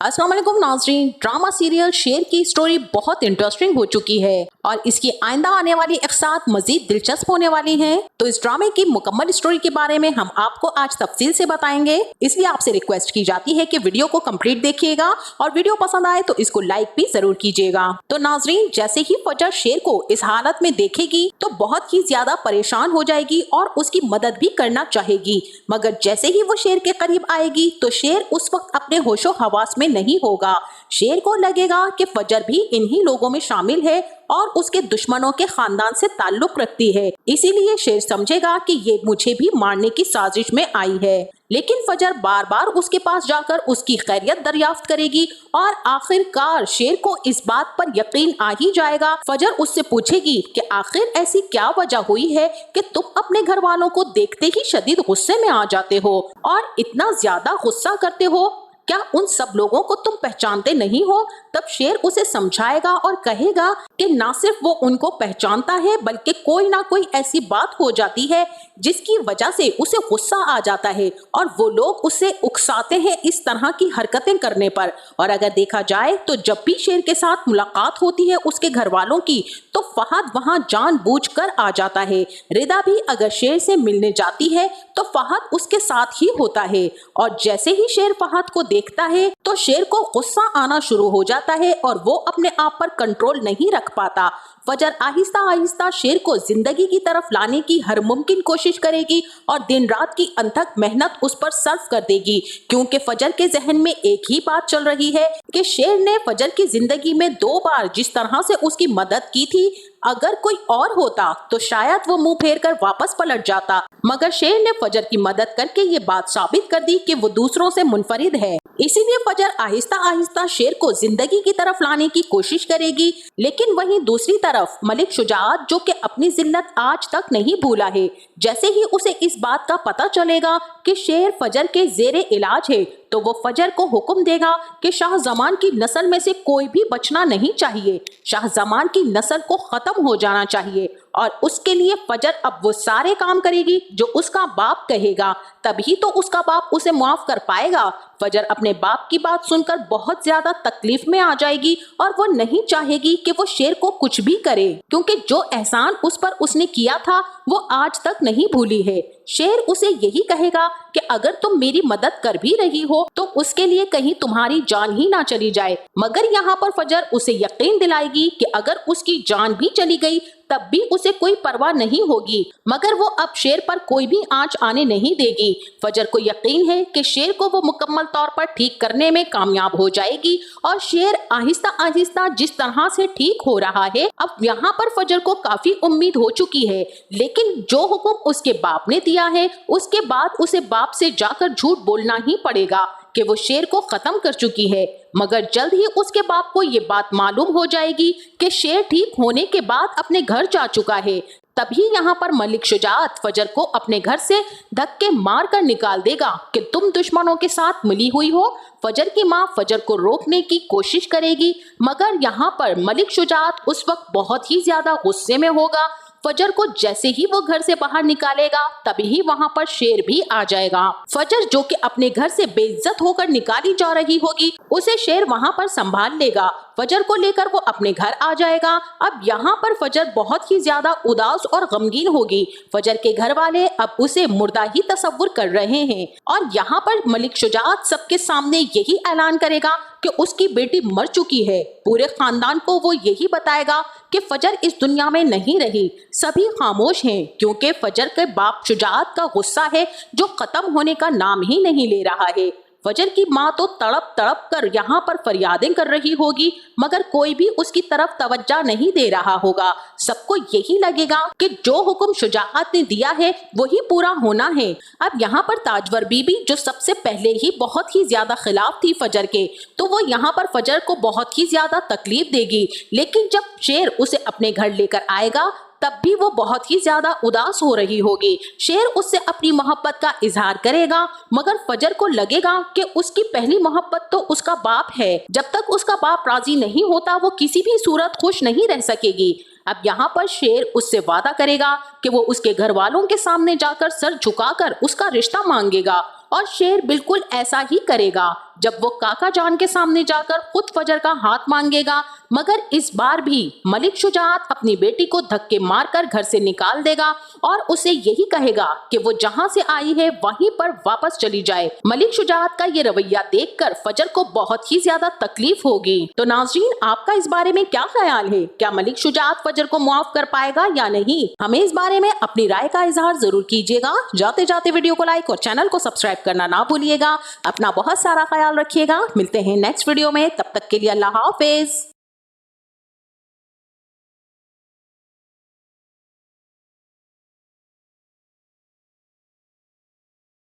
अस्सलाम वालेकुम नाज़रीन, ड्रामा सीरियल शेर की स्टोरी बहुत इंटरेस्टिंग हो चुकी है और इसकी आइंदा आने वाली एपिसोड मजीद दिलचस्प होने वाली हैं। तो इस ड्रामे की मुकम्मल स्टोरी के बारे में हम आपको आज तफसील से बताएंगे, इसलिए आपसे रिक्वेस्ट की जाती है कि वीडियो को कंप्लीट देखिएगा और वीडियो पसंद आए तो इसको लाइक भी जरूर कीजिएगा। तो नाज़रीन, जैसे ही फजर शेर को इस हालत में देखेगी तो बहुत ही ज्यादा परेशान हो जाएगी और उसकी मदद भी करना चाहेगी, मगर जैसे ही वो शेर के करीब आएगी तो शेर उस वक्त अपने होशो हवास में नहीं होगा। शेर को लगेगा कि फजर भी इन्हीं लोगों में शामिल है और उसके दुश्मनों के खानदान से ताल्लुक रखती है, इसीलिए शेर समझेगा कि ये मुझे भी मारने की साजिश में आई है। लेकिन फजर बार बार उसके पास जाकर उसकी खैरियत दरियाफ्त करेगी और आखिरकार शेर को इस बात पर यकीन आ ही जाएगा। फजर उससे पूछेगी कि आखिर ऐसी क्या वजह हुई है कि तुम अपने घर वालों को देखते ही शदीद गुस्से में आ जाते हो और इतना ज्यादा गुस्सा करते हो, क्या उन सब लोगों को तुम पहचानते नहीं हो? तब शेर उसे समझाएगा और कहेगा कि ना सिर्फ वो उनको पहचानता है बल्कि कोई ना कोई ऐसी बात हो जाती है जिसकी वजह से उसे गुस्सा आ जाता है और वो लोग उसे उकसाते हैं इस तरह की हरकतें करने पर। और अगर देखा जाए तो जब भी शेर के साथ मुलाकात होती है उसके घर वालों की तो फहद वहां जानबूझकर आ जाता है। रिदा भी अगर शेर से मिलने जाती है तो फहद उसके साथ ही होता है और जैसे ही शेर फहद को देखता है तो शेर को गुस्सा आना शुरू हो जाता है और वो अपने आप पर कंट्रोल नहीं रख पाता। फजर आहिस्ता आहिस्ता शेर को जिंदगी की तरफ लाने की हर मुमकिन कोशिश करेगी और दिन रात की अनथक मेहनत उस पर सर्फ कर देगी, क्योंकि फजर के जहन में एक ही बात चल रही है कि शेर ने फजर की जिंदगी में 2 बार जिस तरह से उसकी मदद की थी, अगर कोई और होता तो शायद वो मुंह फेर कर वापस पलट जाता, मगर शेर ने फजर की मदद करके ये बात साबित कर दी कि वो दूसरों से मुनफरिद है। इसीलिए फजर आहिस्ता आहिस्ता शेर को जिंदगी की तरफ लाने की कोशिश करेगी। लेकिन वहीं दूसरी तरफ मलिक शुजाअत, जो कि अपनी जिल्लत आज तक नहीं भूला है, जैसे ही उसे इस बात का पता चलेगा कि शेर फजर के जेरे इलाज है तो वो फजर को हुक्म देगा कि शाह जमान की नस्ल में से कोई भी बचना नहीं चाहिए, शाह जमान की नस्ल को खत्म हो जाना चाहिए और उसके लिए फजर अब वो सारे काम करेगी जो उसका बाप कहेगा, तभी तो उसका बाप उसे माफ कर पाएगा। फजर अपने बाप की बात सुनकर बहुत ज्यादा तकलीफ में आ जाएगी और वो नहीं चाहेगी कि वो शेर को कुछ भी करे, क्योंकि जो एहसान उस पर उसने किया था वो आज तक नहीं भूली है। शेर उसे यही कहेगा कि अगर तुम मेरी मदद कर भी रही हो तो उसके लिए कहीं तुम्हारी जान ही ना चली जाए, मगर यहाँ पर फजर उसे यकीन दिलाएगी कि अगर उसकी जान भी चली गई तब भी उसे कोई परवाह नहीं होगी, मगर वो अब शेर पर कोई भी आंच आने नहीं देगी। फजर को यकीन है कि शेर को वो मुकम्मल तौर पर ठीक करने में कामयाब हो जाएगी और शेर आहिस्ता आहिस्ता जिस तरह से ठीक हो रहा है, अब यहाँ पर फजर को काफी उम्मीद हो चुकी है। लेकिन जो हुक्म उसके बाप ने दिया है उसके बाद उसे बाप से जाकर झूठ बोलना ही पड़ेगा कि वो शेर को खत्म कर चुकी है, मगर जल्द ही उसके बाप को ये बात मालूम हो जाएगी कि शेर ठीक होने के बाद अपने घर जा चुका है। तभी यहाँ पर मलिक शुजाअत फजर को अपने घर से धक्के मार कर निकाल देगा कि तुम दुश्मनों के साथ मिली हुई हो। फजर की माँ फजर को रोकने की कोशिश करेगी, मगर यहाँ पर मलिक शुजाअत उस वक्त बहुत ही ज्यादा गुस्से में होगा। फजर को जैसे ही वो घर से बाहर निकालेगा तभी ही वहाँ पर शेर भी आ जाएगा। फजर, जो कि अपने घर से बेइज्जत होकर निकाली जा रही होगी, उसे शेर वहाँ पर संभाल लेगा। फजर को लेकर वो अपने घर आ जाएगा। अब यहाँ पर फजर बहुत ही ज्यादा उदास और गमगीन होगी। फजर के घर वाले अब उसे मुर्दा ही तस्वुर कर रहे हैं और यहाँ पर मलिक शुजाअत सबके सामने यही ऐलान करेगा कि उसकी बेटी मर चुकी है। पूरे खानदान को वो यही बताएगा कि फजर इस दुनिया में नहीं रही। सभी खामोश हैं क्योंकि फजर के बाप शुजाअत का गुस्सा है जो खत्म होने का नाम ही नहीं ले रहा है। फजर की माँ तो तड़प तड़प कर यहाँ पर फरियादें कर रही होगी, मगर कोई भी उसकी तरफ तवज्जो नहीं दे रहा होगा। सबको यही लगेगा कि जो हुक्म शुजाअत ने दिया है वही पूरा होना है। अब यहाँ पर ताजवर बीबी, जो सबसे पहले ही बहुत ही ज्यादा खिलाफ थी फजर के, तो वो यहाँ पर फजर को बहुत ही ज्यादा तकलीफ देगी। लेकिन जब शेर उसे अपने घर लेकर आएगा तब भी वो बहुत ही ज्यादा उदास हो रही होगी। शेर उससे अपनी मोहब्बत का इजहार करेगा, मगर फजर को लगेगा कि उसकी पहली मोहब्बत तो उसका बाप है। जब तक उसका बाप राजी नहीं होता वो किसी भी सूरत खुश नहीं रह सकेगी। अब यहाँ पर शेर उससे वादा करेगा कि वो उसके घर वालों के सामने जाकर सर झुकाकर उसका रिश्ता मांगेगा और शेर बिल्कुल ऐसा ही करेगा। जब वो काका जान के सामने जाकर खुद फजर का हाथ मांगेगा, मगर इस बार भी मलिक शुजात अपनी बेटी को धक्के मारकर घर से निकाल देगा और उसे यही कहेगा कि वो जहां से आई है वहीं पर वापस चली जाए। मलिक शुजात का ये रवैया देखकर फजर को बहुत ही ज्यादा तकलीफ होगी। तो नाज़रीन, आपका इस बारे में क्या ख्याल है? क्या मलिक शुजात फजर को माफ कर पाएगा या नहीं? हमें इस बारे में अपनी राय का इजहार जरूर कीजिएगा। जाते जाते वीडियो को लाइक और चैनल को सब्सक्राइब करना ना भूलिएगा। अपना बहुत सारा ख्याल रखिएगा। मिलते हैं नेक्स्ट वीडियो में, तब तक के लिए अल्लाह हाफिज।